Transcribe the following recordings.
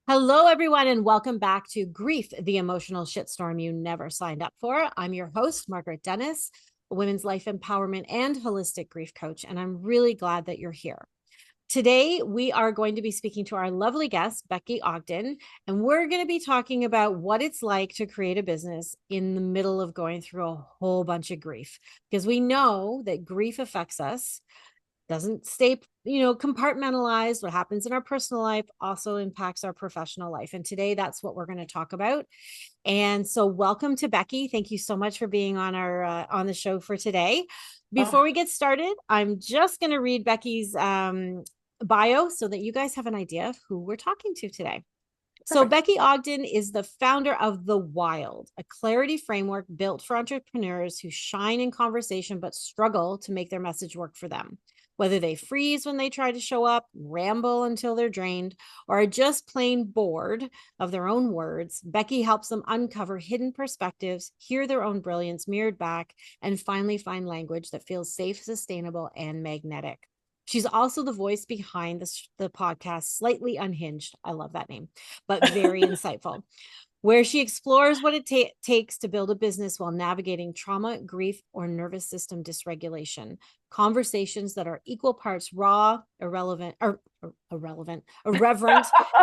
Hello, everyone, and welcome back to Grief, the emotional shitstorm you never signed up for. I'm your host, Margaret Dennis, a women's life empowerment and holistic grief coach, and I'm really glad that you're here. Today, we are going to be speaking to our lovely guest, Becky Ogden, and we're going to be talking about what it's like to create a business in the middle of going through a whole bunch of grief, because we know that grief affects us, doesn't stay, compartmentalized. What happens in our personal life also impacts our professional life. And today that's what we're going to talk about. And so welcome to Becky. Thank you so much for being on our on the show for today. Before Oh, we get started, I'm just going to read Becky's bio so that you guys have an idea of who we're talking to today. So, perfect. Becky Ogden is the founder of The Wild, a clarity framework built for entrepreneurs who shine in conversation but struggle to make their message work for them. Whether they freeze when they try to show up, ramble until they're drained, or are just plain bored of their own words, Becky helps them uncover hidden perspectives, hear their own brilliance mirrored back, and finally find language that feels safe, sustainable, and magnetic. She's also the voice behind the podcast Slightly Unhinged. I love that name, but very insightful, where she explores what it takes to build a business while navigating trauma, grief, or nervous system dysregulation. Conversations that are equal parts raw, irreverent,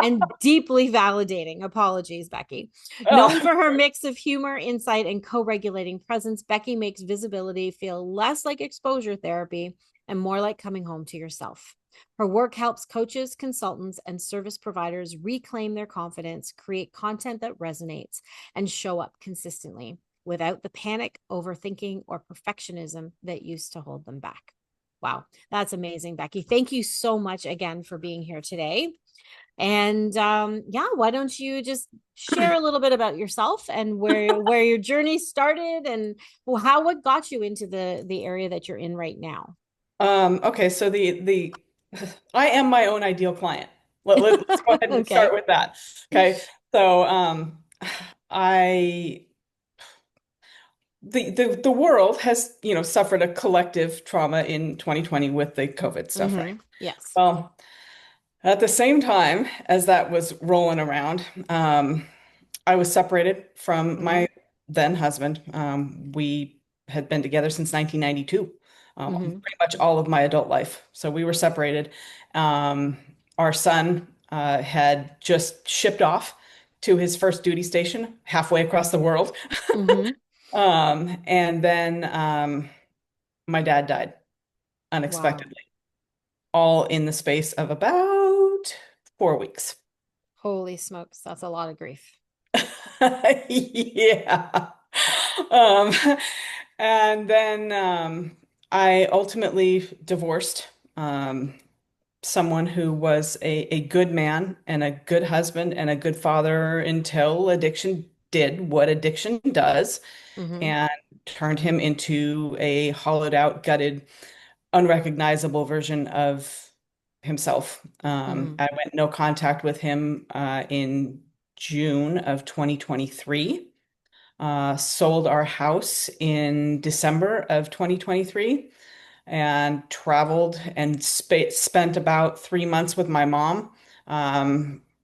and deeply validating. Apologies, Becky. Known Oh, for her mix of humor, insight, and co regulating presence, Becky makes visibility feel less like exposure therapy and more like coming home to yourself. Her work helps coaches, consultants, and service providers reclaim their confidence, create content that resonates, and show up consistently without the panic, overthinking, or perfectionism that used to hold them back. Wow, that's amazing, Becky. Thank you so much again for being here today. And yeah, why don't you just share a little bit about yourself and where your journey started and how what got you into the area that you're in right now? okay. So the I am my own ideal client. Let's go ahead and Okay. start with that. Okay. So I the world has, suffered a collective trauma in 2020 with the COVID stuff, right? Yes. Well, at the same time as that was rolling around, I was separated from Mm-hmm. my then husband. We had been together since 1992, Mm-hmm. pretty much all of my adult life. So we were separated. Um, our son had just shipped off to his first duty station halfway across the world. Mm-hmm. And then my dad died Wow. unexpectedly, all in the space of about 4 weeks. Holy smokes. That's a lot of grief. Yeah. Um, and then I ultimately divorced someone who was a good man and a good husband and a good father until addiction did what addiction does Mm-hmm. and turned him into a hollowed out, gutted, unrecognizable version of himself. Mm-hmm. I went no contact with him in June of 2023, sold our house in December of 2023, and traveled and spent about 3 months with my mom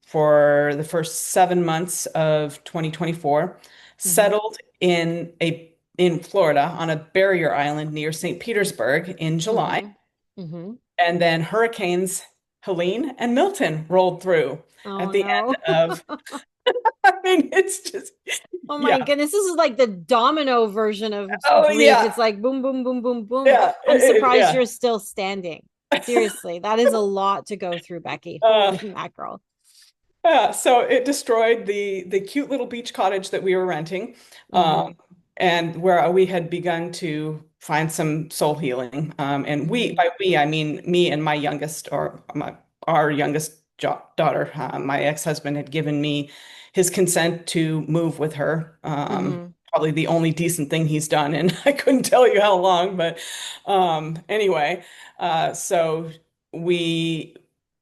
for the first 7 months of 2024. Mm-hmm. Settled in Florida on a barrier island near St. Petersburg in July. Mm-hmm. Mm-hmm. And then hurricanes Helene and Milton rolled through Oh at the end no. of, I mean, it's just, Oh my yeah. goodness. This is like the domino version of Oh, grief. yeah. It's like boom, boom, boom, boom, boom. Yeah. I'm surprised Yeah. you're still standing. Seriously, that is a lot to go through, Becky. Uh, Holy mackerel. yeah. So it destroyed the cute little beach cottage that we were renting, um, Mm-hmm. and where we had begun to find some soul healing. And Mm-hmm. by we, I mean me and my youngest, our youngest daughter. My ex-husband had given me his consent to move with her. Mm-hmm. Probably the only decent thing he's done, and I couldn't tell you how long, but anyway, so we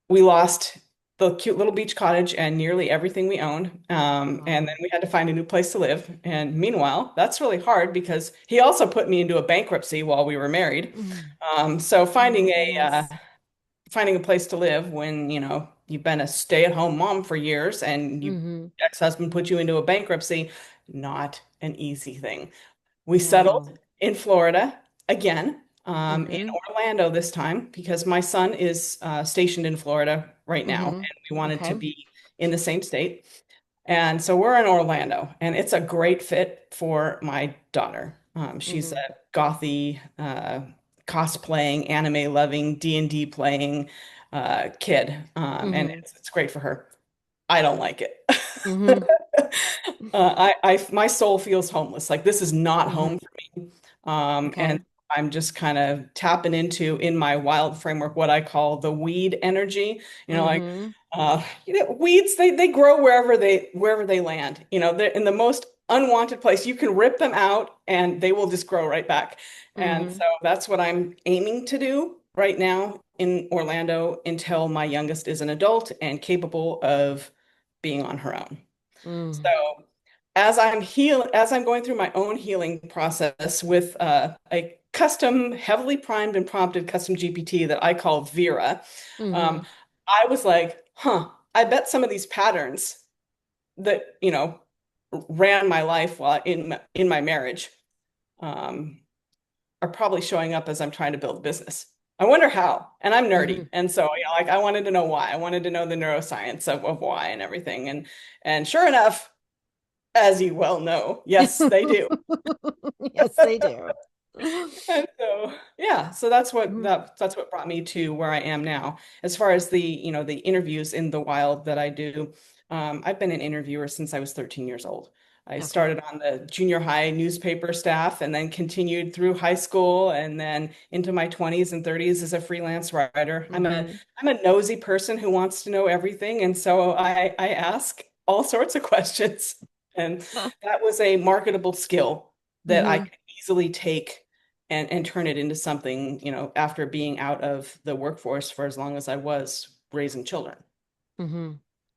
we lost the cute little beach cottage and nearly everything we owned. And Wow. then we had to find a new place to live. And meanwhile, that's really hard because he also put me into a bankruptcy while we were married. So Oh finding my a goodness. finding a place to live when, you've been a stay-at-home mom for years and you Mm-hmm. ex-husband put you into a bankruptcy, not an easy thing. We settled No. in Florida again, in Mm-hmm. Orlando this time because my son is stationed in Florida right now, Mm-hmm. and we wanted Okay. to be in the same state. And so we're in Orlando, and it's a great fit for my daughter. She's Mm-hmm. a gothy, cosplaying, anime loving, D&D playing kid, and Mm-hmm. it's great for her. I don't like it. Mm-hmm. My soul feels homeless. Like this is not Mm-hmm. home for me. And Okay. I'm just kind of tapping into in my wild framework what I call the weed energy. Like Mm-hmm. weeds they grow wherever they land. They're in the most unwanted place. You can rip them out and they will just grow right back. And Mm-hmm. so that's what I'm aiming to do right now in Orlando until my youngest is an adult and capable of being on her own. So Mm-hmm. as I'm going through my own healing process with a custom, heavily primed and prompted custom GPT that I call Vera, Mm-hmm. um, I was like, huh, I bet some of these patterns that, ran my life while in my marriage, um, are probably showing up as I'm trying to build a business. I wonder how. And I'm Mm-hmm. nerdy. And so, like I wanted to know why. I wanted to know the neuroscience of why and everything. And sure enough, as you well know, yes, they do. Yes, they do. And so, yeah, so that's what Mhm. that's what brought me to where I am now. As far as the interviews in the wild that I do, I've been an interviewer since I was 13 years old. I Okay. started on the junior high newspaper staff and then continued through high school and then into my 20s and 30s as a freelance writer. I'm a Mm-hmm. I'm a nosy person who wants to know everything, and so I ask all sorts of questions. And that was a marketable skill that I Mm-hmm. could easily take and turn it into something, after being out of the workforce for as long as I was raising children. Mm-hmm.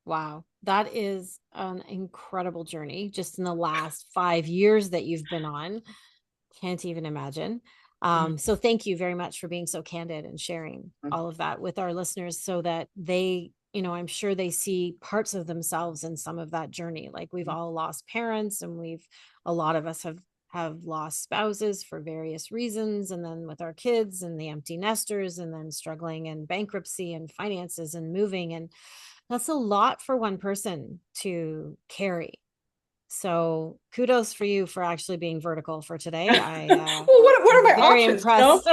Wow. That is an incredible journey just in the last 5 years that you've been on. Can't even imagine. So thank you very much for being so candid and sharing Mhm. all of that with our listeners so that they, I'm sure they see parts of themselves in some of that journey. Like we've all lost parents and a lot of us have lost spouses for various reasons. And then with our kids and the empty nesters and then struggling in bankruptcy and finances and moving. And that's a lot for one person to carry. So kudos for you for actually being vertical for today. Well, what are I'm my very options? impressed.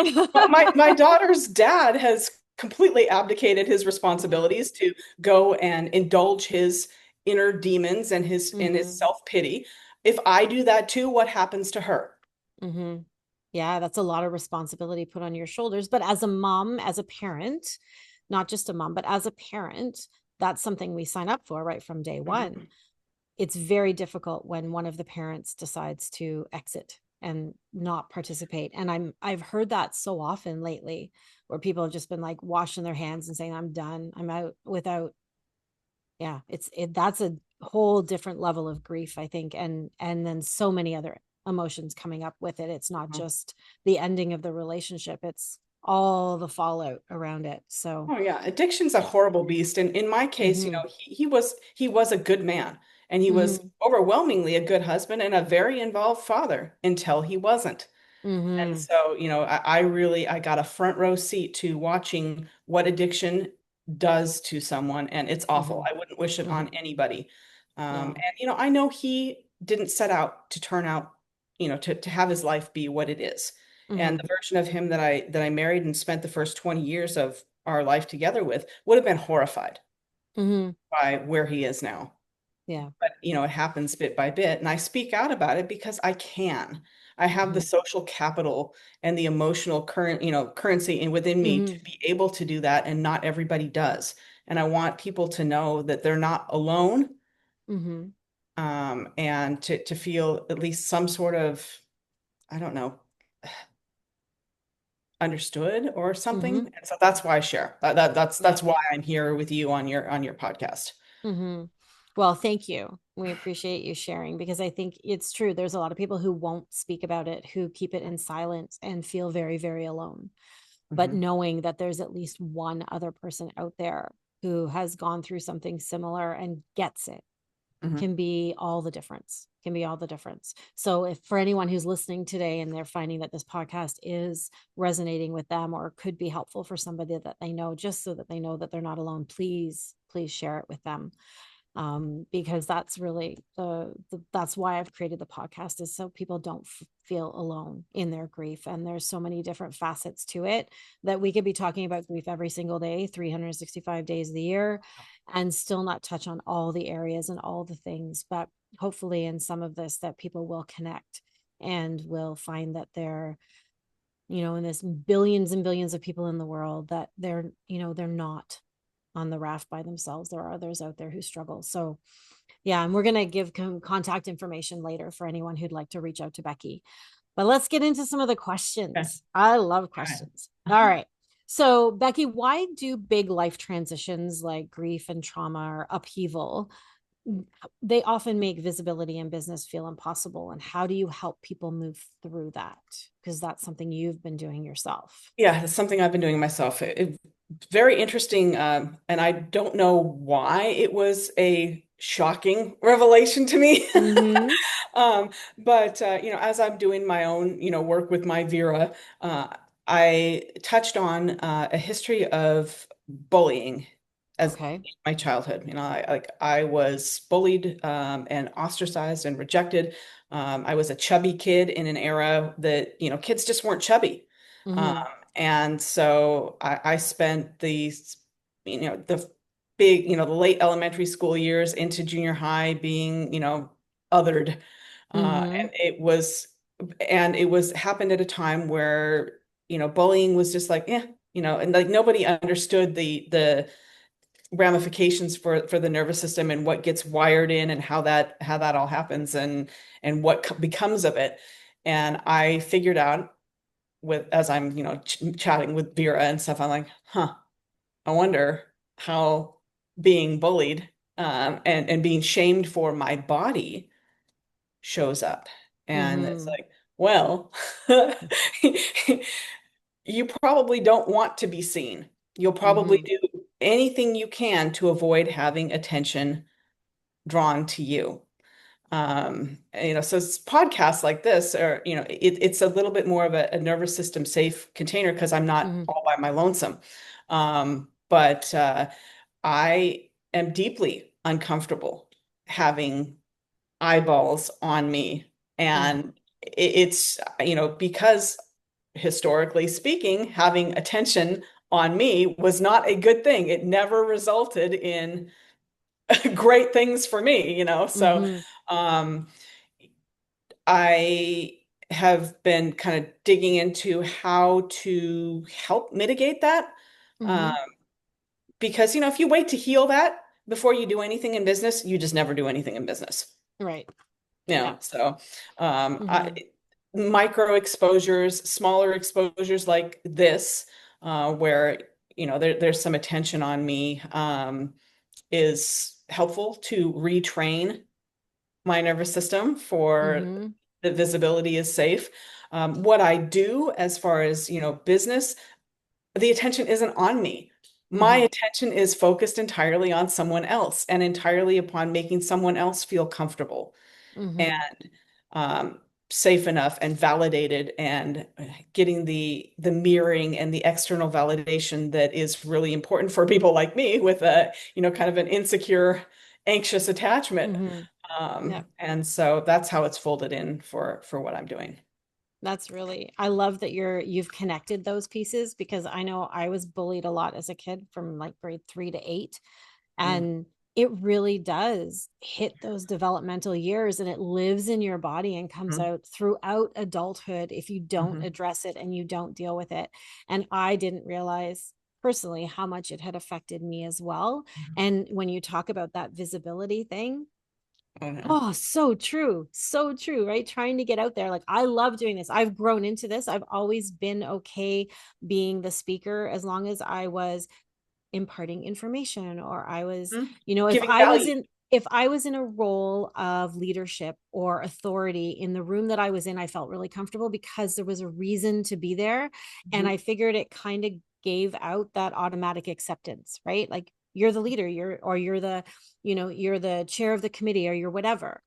My daughter's dad has completely abdicated his Mhm. responsibilities to go and indulge his inner demons and his Mhm. self-pity. If I do that too, what happens to her? Mhm. Yeah, that's a lot of responsibility put on your shoulders. But as a mom, as a parent, not just a mom, but as a parent, that's something we sign up for right from day one. Mhm. It's very difficult when one of the parents decides to exit and not participate. And I've heard that so often lately where people have just been like washing their hands and saying, I'm done. I'm out without, yeah, that's a whole different level of grief, I think. And then so many other emotions coming up with it. It's not just the ending of the relationship, it's all the fallout around it. So Oh yeah, addiction's a horrible beast. And in my case, mhm, he was a good man and he was mhm, overwhelmingly a good husband and a very involved father until he wasn't. And mhm, so, I got a front row seat to watching what addiction does to someone, and it's awful. mhm, I wouldn't wish it on mhm. anybody. Yeah. And I know he didn't set out to turn out, to have his life be what it is. And Mhm, the version of him that I married and spent the first 20 years of our life together with would have been horrified mhm. by where he is now. Yeah. But it happens bit by bit, and I speak out about it because I can. I have the Mhm, social capital and the emotional currency within me to mhm, be able to do that, and not everybody does. And I want people to know that they're not alone, mhm, and to feel at least some sort of, I don't know, understood or something. mhm. And so that's why I share. Yeah. That's why I'm here with you on your podcast. Mhm. Well, thank you. We appreciate you sharing because I think it's true. There's a lot of people who won't speak about it, who keep it in silence and feel very, very alone. but Hmm. knowing that there's at least one other person out there who has gone through something similar and gets it Hmm. can be all the difference, can be all the difference. So if for anyone who's listening today and they're finding that this podcast is resonating with them or could be helpful for somebody that they know, just so that they know that they're not alone, please share it with them. Because that's really that's why I've created the podcast, is so people don't feel alone in their grief. And there's so many different facets to it that we could be talking about grief every single day, 365 days of the year, and still not touch on all the areas and all the things. But hopefully in some of this that people will connect and will find that they're, in this billions and billions of people in the world, that they're not on the raft by themselves. There are others out there who struggle. So yeah, and we're going to give contact information later for anyone who'd like to reach out to Becky. But let's get into some of the Okay. questions. I love Okay. questions. All Uh-huh. right. So, Becky, why do big life transitions like grief and trauma or upheaval, they often make visibility in business feel impossible? And how do you help people move through that? Because that's something you've been doing yourself. Yeah, that's something I've been doing myself. Very interesting, and I don't know why it was a shocking revelation to me. Mm-hmm. Um, but as I'm doing my own, work with my Vera, I touched on a history of bullying as Okay. my childhood. I was bullied and ostracized and rejected. I was a chubby kid in an era that, kids just weren't chubby. Um, Mm-hmm. and so I spent the big, the late elementary school years into junior high being, othered. Mm-hmm. And it was happened at a time where, bullying was just like, and like nobody understood the ramifications for the nervous system and what gets wired in and how that all happens and what becomes of it. And I figured out as I'm, chatting with Vera and stuff, I'm like, I wonder how being bullied and being shamed for my body shows up. And it's Mm-hmm. like, well, you probably don't want to be seen. You'll probably Mm-hmm. do anything you can to avoid having attention drawn to you. So podcasts like this are, it's a little bit more of a nervous system safe container because I'm not Mm-hmm. all by my lonesome. But I am deeply uncomfortable having eyeballs on me. Mm-hmm. And it's, because historically speaking, having attention on me was not a good thing. It never resulted in great things for me, So Mm-hmm. um, I have been kind of digging into how to help mitigate that. Um, Mm-hmm. because, if you wait to heal that before you do anything in business, you just never do anything in business. Right. Yeah. Yeah. So, Mm-hmm. micro exposures, smaller exposures like this, where, there's some attention on me, is helpful to retrain my nervous system for Mm-hmm. the visibility is safe. What I do as far as, business, the attention isn't on me. My Mm-hmm. attention is focused entirely on someone else and entirely upon making someone else feel comfortable and Mm-hmm. um, safe enough and validated and getting the mirroring and the external validation that is really important for people like me with a, kind of an insecure, anxious attachment. Mm-hmm. Yeah. And so that's how it's folded in for what I'm doing. That's really, I love that you've connected those pieces, because I know I was bullied a lot as a kid from like grade 3 to 8. Mm, And it really does hit those developmental years, and it lives in your body and comes mhm, out throughout adulthood if you don't mhm, address it and you don't deal with it. And I didn't realize personally how much it had affected me as well. mhm. And when you talk about that visibility thing, Oh, no. oh, so true. So true, right? Trying to get out there. Like, I love doing this. I've grown into this. I've always been okay being the speaker as long as I was imparting information, or I was, Mhm. if Giving I was value. in, if I was in a role of leadership or authority in the room that I was in, I felt really comfortable because there was a reason to be there. And Mhm. I figured it kind of gave out that automatic acceptance, right? Like you're the leader, you're the, you're the chair of the committee or you're whatever.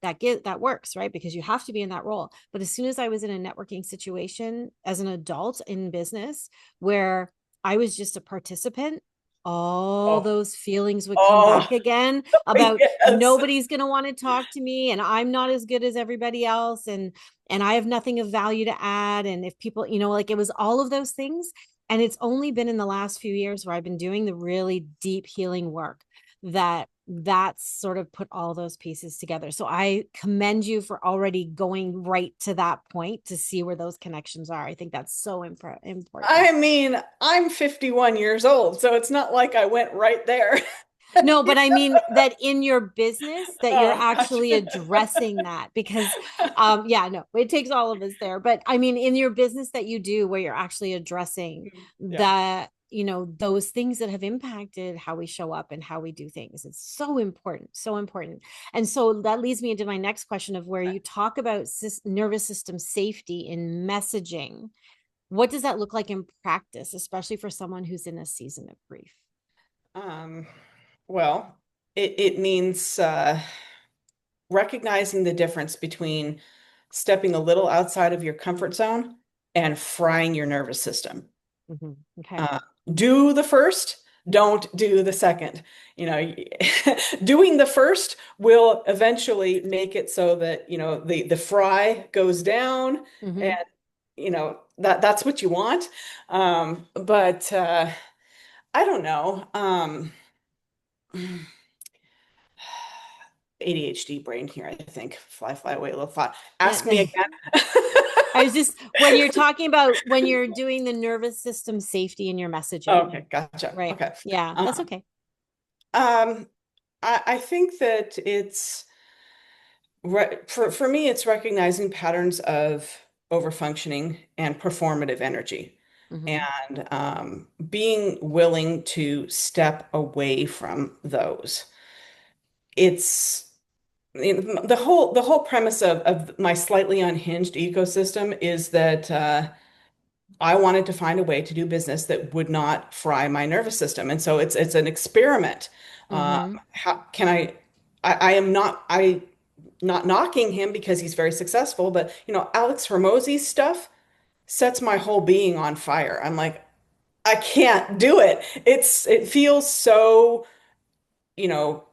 That works, right? Because you have to be in that role. But as soon as I was in a networking situation as an adult in business where I was just a participant, all Oh, those feelings would come oh, back again about yes. nobody's going to want to talk to me and I'm not as good as everybody else and I have nothing of value to add and if people, like it was all of those things and it's only been in the last few years where I've been doing the really deep healing work that's sort of put all those pieces together. So I commend you for already going right to that point to see where those connections are. I think that's so important. I mean, I'm 51 years old, so it's not like I went right there. No, but I mean that in your business that you're Oh, actually gotcha. addressing that because yeah, no, it takes all of us there. But I mean in your business that you do where you're actually addressing Yeah. that, those things that have impacted how we show up and how we do things. It's so important, so important. And so that leads me into my next question of where you talk about nervous system safety in messaging. What does that look like in practice, especially for someone who's in a season of grief? Um, well, it means recognizing the difference between stepping a little outside of your comfort zone and frying your nervous system. Mhm. Okay. Uh, do the first, don't do the second. You know, doing the first will eventually make it so that, the fry goes down and, Mhm. that's what you want. But I don't know. ADHD brain here, I think. Fly, fly away, little thought. Ask me I again. was just when you're talking about when you're doing the nervous system safety in your messaging, Okay, gotcha. right? Okay. Yeah, that's Um, okay. um, I think that it's for me, it's recognizing patterns of overfunctioning and performative energy, Hmm. and being willing to step away from those. It's the whole premise of my slightly unhinged ecosystem is that I wanted to find a way to do business that would not fry my nervous system, and so it's an experiment. Hmm. How can I am not knocking him because he's very successful, but Alex Hormozy's stuff sets my whole being on fire. I'm like, I can't do it. It feels so, you know,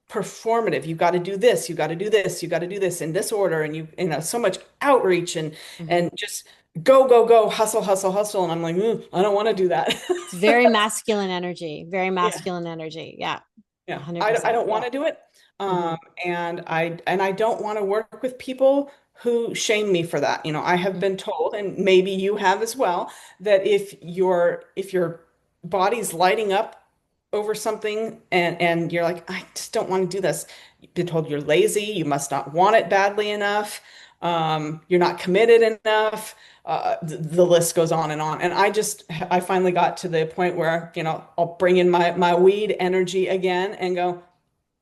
performative. You got to do this, you got to do this, you got to do this in this order, and so much outreach Hmm. and just go, go, go, hustle, hustle, hustle. And I'm like, I don't want to do that. It's very masculine energy, very Yeah. masculine energy. Yeah, Yeah, I 100%. don't want Yeah. to do it. Hmm. And I don't want to work with people who shame me for that. I have Hmm. been told, and maybe you have as well, that if your body's lighting up over something and you're like, I just don't want to do this. You've been told you're lazy, you must not want it badly enough, you're not committed enough. The list goes on and on. And I finally got to the point where, I'll bring in my weed energy again and go,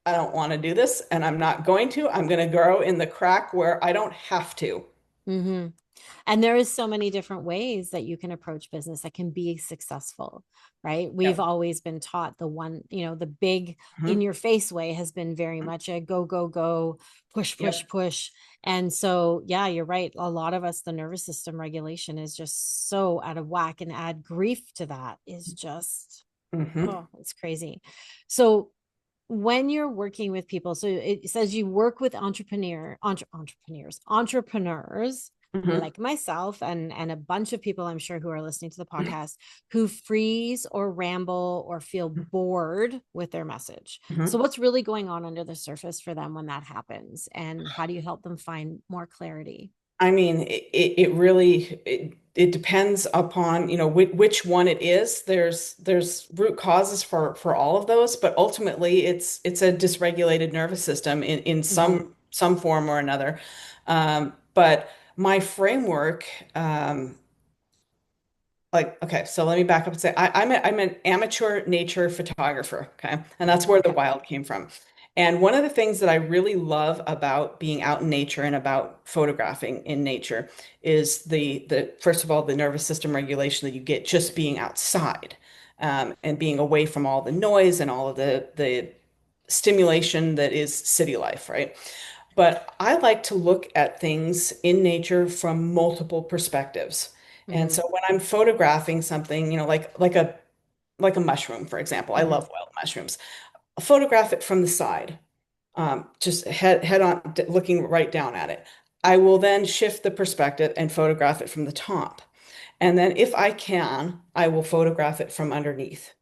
I don't want to do this and I'm not going to. I'm going to grow in the crack where I don't have to. Hmm. And there is so many different ways that you can approach business that can be successful, right? We've Yep. always been taught the one, the big in Mhm. your face way has been very much a go, go, go, push, push, Yep. push. And so, yeah, you're right. A lot of us, the nervous system regulation is just so out of whack, and add grief to that is just, Hmm. oh, it's crazy. So, when you're working with people, so it says you work with entrepreneurs Hmm. like myself and a bunch of people I'm sure who are listening to the podcast who freeze or ramble or feel bored with their message. So Hmm. what's really going on under the surface for them when that happens, and how do you help them find more clarity? I mean, it really it depends upon, which one it is. There's root causes for all of those, but ultimately it's a dysregulated nervous system in Mm-hmm. some form or another. But my framework, okay, so let me back up and say I'm an amateur nature photographer, okay, and that's where the Okay. wild came from. And one of the things that I really love about being out in nature and about photographing in nature is the first of all, the nervous system regulation that you get just being outside, and being away from all the noise and all of the stimulation that is city life, right? But I like to look at things in nature from multiple perspectives. And Mm-hmm. so when I'm photographing something, like a mushroom, for example, I Mm-hmm. love wild mushrooms. I'll photograph it from the side, just head on, looking right down at it. I will then shift the perspective and photograph it from the top. And then, if I can, I will photograph it from underneath.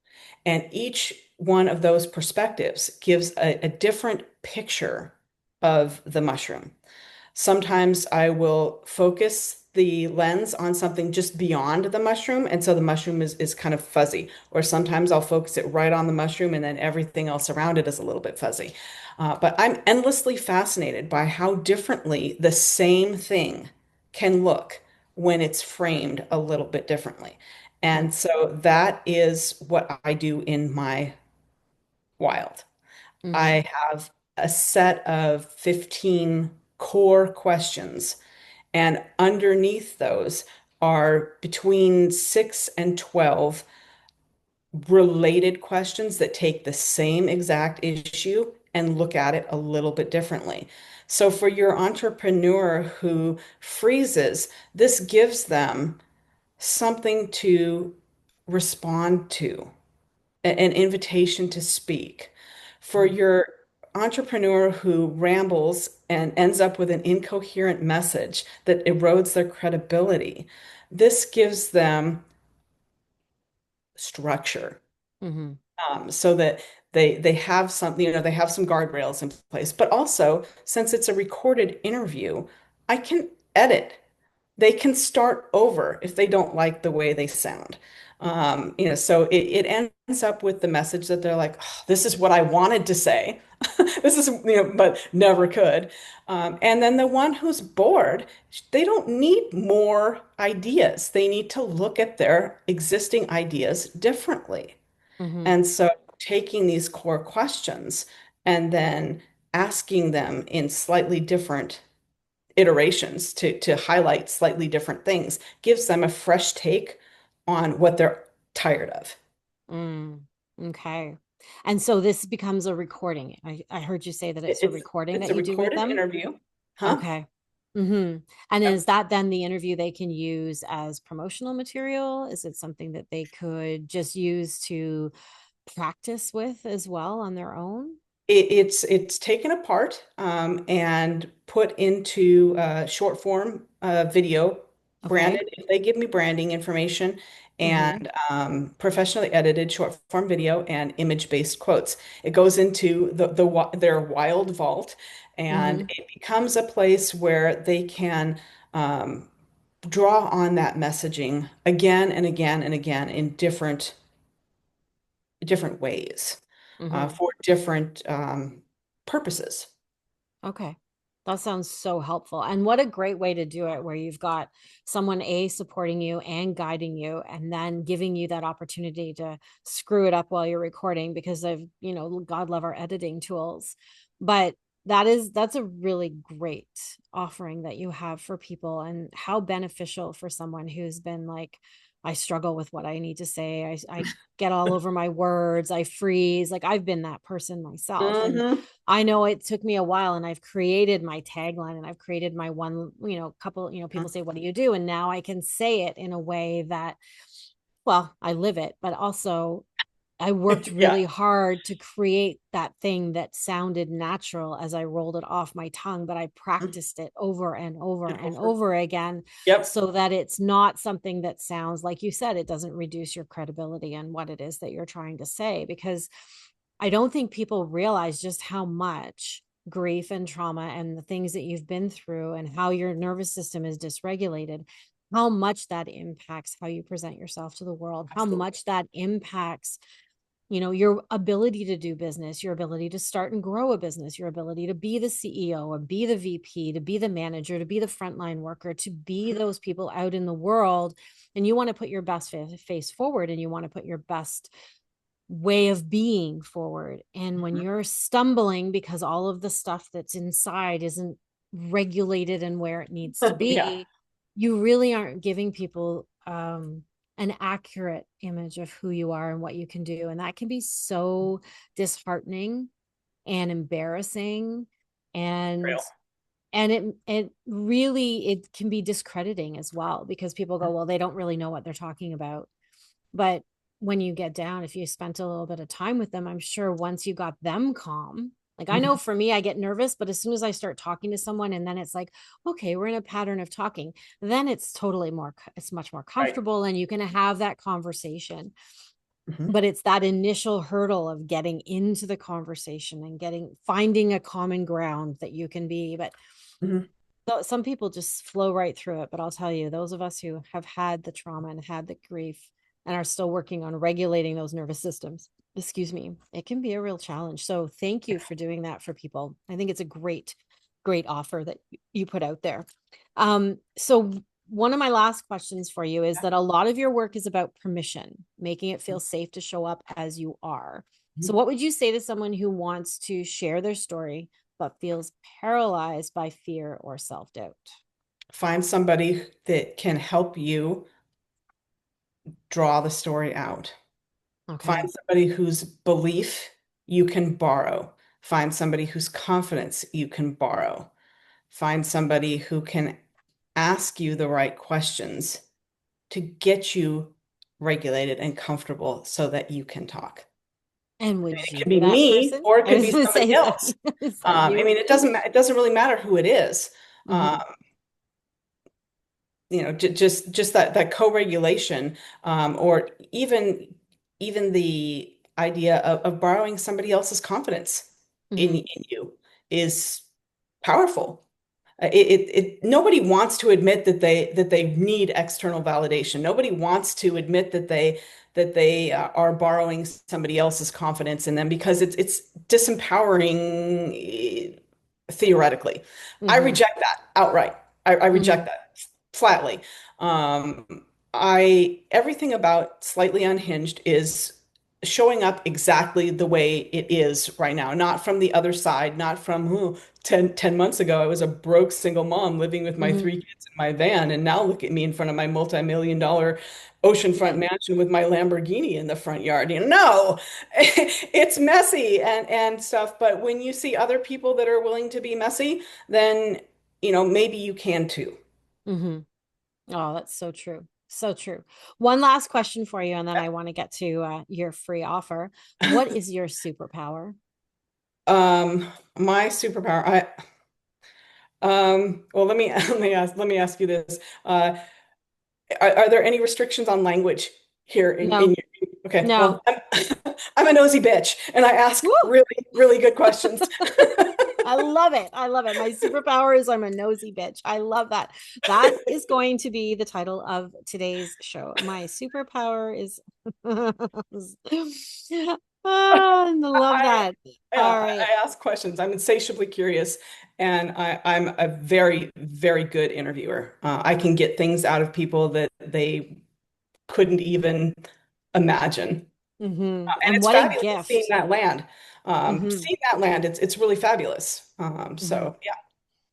And each one of those perspectives gives a different picture of the mushroom. Sometimes I will focus the lens on something just beyond the mushroom, and so the mushroom is kind of fuzzy. Or sometimes I'll focus it right on the mushroom, and then everything else around it is a little bit fuzzy. But I'm endlessly fascinated by how differently the same thing can look when it's framed a little bit differently. And so that is what I do in my wild. Mm-hmm. I have a set of 15 core questions, and underneath those are between 6 and 12 related questions that take the same exact issue and look at it a little bit differently. So, for your entrepreneur who freezes, this gives them something to respond to, an invitation to speak. For your entrepreneur who rambles and ends up with an incoherent message that erodes their credibility, this gives them structure, Mm-hmm. so that they have some, they have some guardrails in place. But also, since it's a recorded interview, I can edit. They can start over if they don't like the way they sound. So it ends up with the message that they're like, "Oh, this is what I wanted to say. This is, but never could." And then the one who's bored, they don't need more ideas. They need to look at their existing ideas differently. Mm-hmm. And so taking these core questions and then asking them in slightly different iterations to highlight slightly different things gives them a fresh take on what they're tired of. Mm, okay. And so this becomes a recording. I heard you say that it's a It's recording it's that a you do with recorded them. interview. Huh? Okay. Mm-hmm. And Yep. is that then the interview they can use as promotional material? Is it something that they could just use to practice with as well on their own? It's taken apart, and put into short form video, Okay. branded if they give me branding information, Mm-hmm. and professionally edited short form video and image-based quotes. It goes into their wild vault, and Mm-hmm. it becomes a place where they can um, draw on that messaging again and again and again in different ways, Mm-hmm. for different purposes. Okay. That sounds so helpful. And what a great way to do it, where you've got someone A supporting you and guiding you, and then giving you that opportunity to screw it up while you're recording because of, God love our editing tools. But that's a really great offering that you have for people, and how beneficial for someone who's been like, I struggle with what I need to say. I get all over my words. I freeze. Like, I've been that person myself. And Hmm. I know it took me a while, and I've created my tagline, and I've created my one, couple, people say, what do you do? And now I can say it in a way that, well, I live it, but also I worked Yeah. really hard to create that thing that sounded natural as I rolled it off my tongue, but I practiced it over and over And and over. over again Yep. so that it's not something that sounds, like you said, it doesn't reduce your credibility and what it is that you're trying to say. Because I don't think people realize just how much grief and trauma and the things that you've been through and how your nervous system is dysregulated, how much that impacts how you present yourself to the world, how Absolutely. much that impacts, your ability to do business, your ability to start and grow a business, your ability to be the CEO or be the VP, to be the manager, to be the frontline worker, to be those people out in the world. And you want to put your best face forward, and you want to put your best way of being forward. And when Mhm. you're stumbling because all of the stuff that's inside isn't regulated and where it needs to Yeah, be, you really aren't giving people an accurate image of who you are and what you can do. And that can be so disheartening and embarrassing, and real. it really, it can be discrediting as well, because people go, well, they don't really know what they're talking about. But when you get down, if you spent a little bit of time with them, I'm sure once you got them calm, like I know Mhm. for me, I get nervous, but as soon as I start talking to someone and then it's like, okay, we're in a pattern of talking, then it's totally more, it's much more Right. comfortable and you can have that conversation. Mhm. But it's that initial hurdle of getting into the conversation and finding a common ground that you can be. But Mhm. so some people just flow right through it, but I'll tell you, those of us who have had the trauma and had the grief and are still working on regulating those nervous systems, excuse me, it can be a real challenge. So thank you for doing that for people. I think it's a great offer that you put out there. So one of my last questions for you is that a lot of your work is about permission, making it feel safe to show up as you are. So Mhm. what would you say to someone who wants to share their story but feels paralyzed by fear or self doubt? Find somebody that can help you draw the story out. Find Okay. somebody whose belief you can borrow. Find somebody whose confidence you can borrow. Find somebody who can ask you the right questions to get you regulated and comfortable so that you can talk. And I mean, would it you could be be that me person? or it I could was be going to somebody say, else. is that I you? mean, it doesn't really matter who it is. Um, Hmm. just that co-regulation, or even the idea of borrowing somebody else's confidence Hmm. in you is powerful. Nobody wants to admit that they need external validation. Nobody wants to admit that they are borrowing somebody else's confidence in them because it's disempowering, theoretically. I Hmm. reject that outright. I reject Hmm. that flatly. I everything about Slightly Unhinged is showing up exactly the way it is right now, not from the other side, not from 10 months ago, I was a broke single mom living with my Hmm. three kids in my van. And now look at me in front of my multi-million-dollar Yeah. oceanfront mansion with my Lamborghini in the front yard. No, it's messy and stuff. But when you see other people that are willing to be messy, then, maybe you can too. Hmm. Oh, that's so true. So true. One last question for you, and then I want to get to your free offer. What is your superpower? My superpower, well, let me ask you this. Are there any restrictions on language here in No, your, okay, no. well, I'm a nosy bitch and I ask Woo! really, really good questions. I love it. I love it. My superpower is I'm a nosy bitch. I love that. That is going to be the title of today's show. My superpower is I love I, that. yeah, All right. I ask questions. I'm insatiably curious, and I'm a very, very good interviewer. I can get things out of people that they couldn't even imagine. And And it's what a fabulous seeing gift. that land. Hmm. Seeing that land, it's really fabulous. Hmm. So yeah.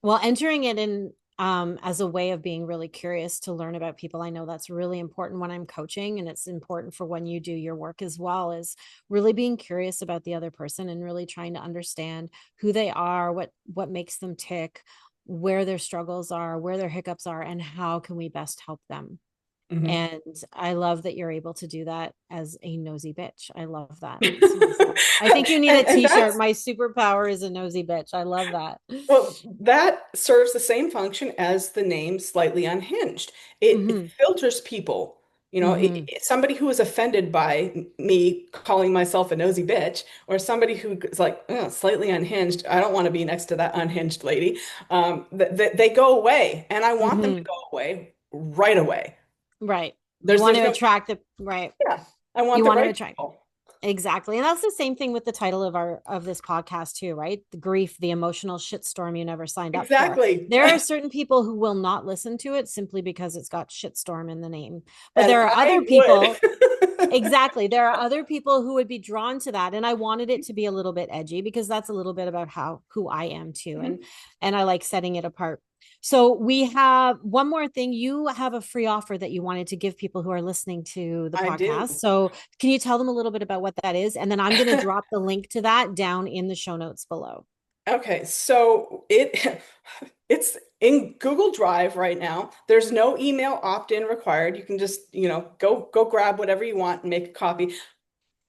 Well, entering it in as a way of being really curious to learn about people, I know that's really important when I'm coaching, and it's important for when you do your work as well, is really being curious about the other person and really trying to understand who they are, what makes them tick, where their struggles are, where their hiccups are, and how can we best help them. Mhm. And I love that you're able to do that as a nosy bitch. I love that. It's amazing. I think you need a And t-shirt. that's My superpower is a nosy bitch. I love that. well, that serves the same function as the name Slightly Unhinged. It Hmm. filters people. Hmm. Somebody who is offended by me calling myself a nosy bitch, or somebody who is like, "Oh, slightly unhinged. I don't want to be next to that unhinged lady." They go away, and I want them to Hmm. go away right away. Right. You want There's to no, attract the right. yeah, I want You the want to right attract. people. Exactly. And that's the same thing with the title of this podcast too, right? The grief, the emotional shitstorm you never signed up for. Exactly. There are certain people who will not listen to it simply because it's got shitstorm in the name. But And there are I other people. would. Exactly. There are other people who would be drawn to that. And I wanted it to be a little bit edgy because that's a little bit about how who I am too. And I like setting it apart. So we have one more thing. You have a free offer that you wanted to give people who are listening to the I podcast. do. So can you tell them a little bit about what that is? And then I'm going to drop the link to that down in the show notes below. Okay, so it's in Google Drive right now. There's no email opt-in required. You can just, go grab whatever you want and make a copy.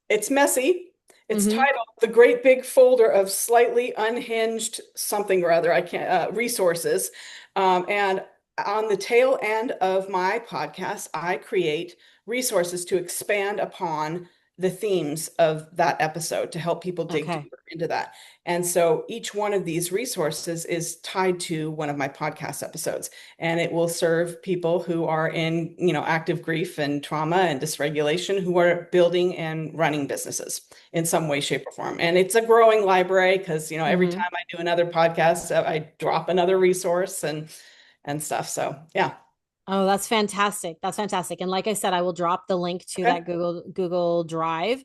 It's messy. It's Mm-hmm. titled The Great Big Folder of Slightly Unhinged Something or Other. I can't resources. And on the tail end of my podcast, I create resources to expand upon the themes of that episode to help people dig Okay. deeper into that. And so each one of these resources is tied to one of my podcast episodes, and it will serve people who are in, active grief and trauma and dysregulation who are building and running businesses in some way, shape, or form. And it's a growing library because, every Mm-hmm. time I do another podcast, I drop another resource and stuff. So yeah. Oh, that's fantastic. That's fantastic. And like I said, I will drop the link to Okay. that Google Drive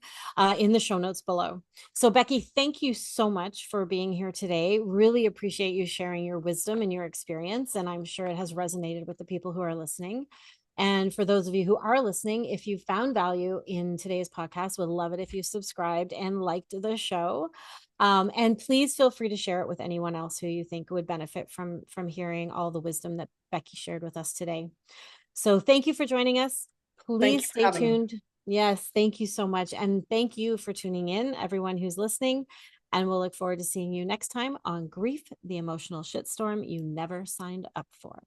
in the show notes below. So Becky, thank you so much for being here today. Really appreciate you sharing your wisdom and your experience. And I'm sure it has resonated with the people who are listening. And for those of you who are listening, if you found value in today's podcast, would love it if you subscribed and liked the show. And please feel free to share it with anyone else who you think would benefit from hearing all the wisdom that Becky shared with us today. So thank you for joining us. Thank Please you for stay having me. tuned. Yes, thank you so much. And thank you for tuning in, everyone who's listening. And we'll look forward to seeing you next time on Grief, the Emotional Shitstorm You Never Signed Up For.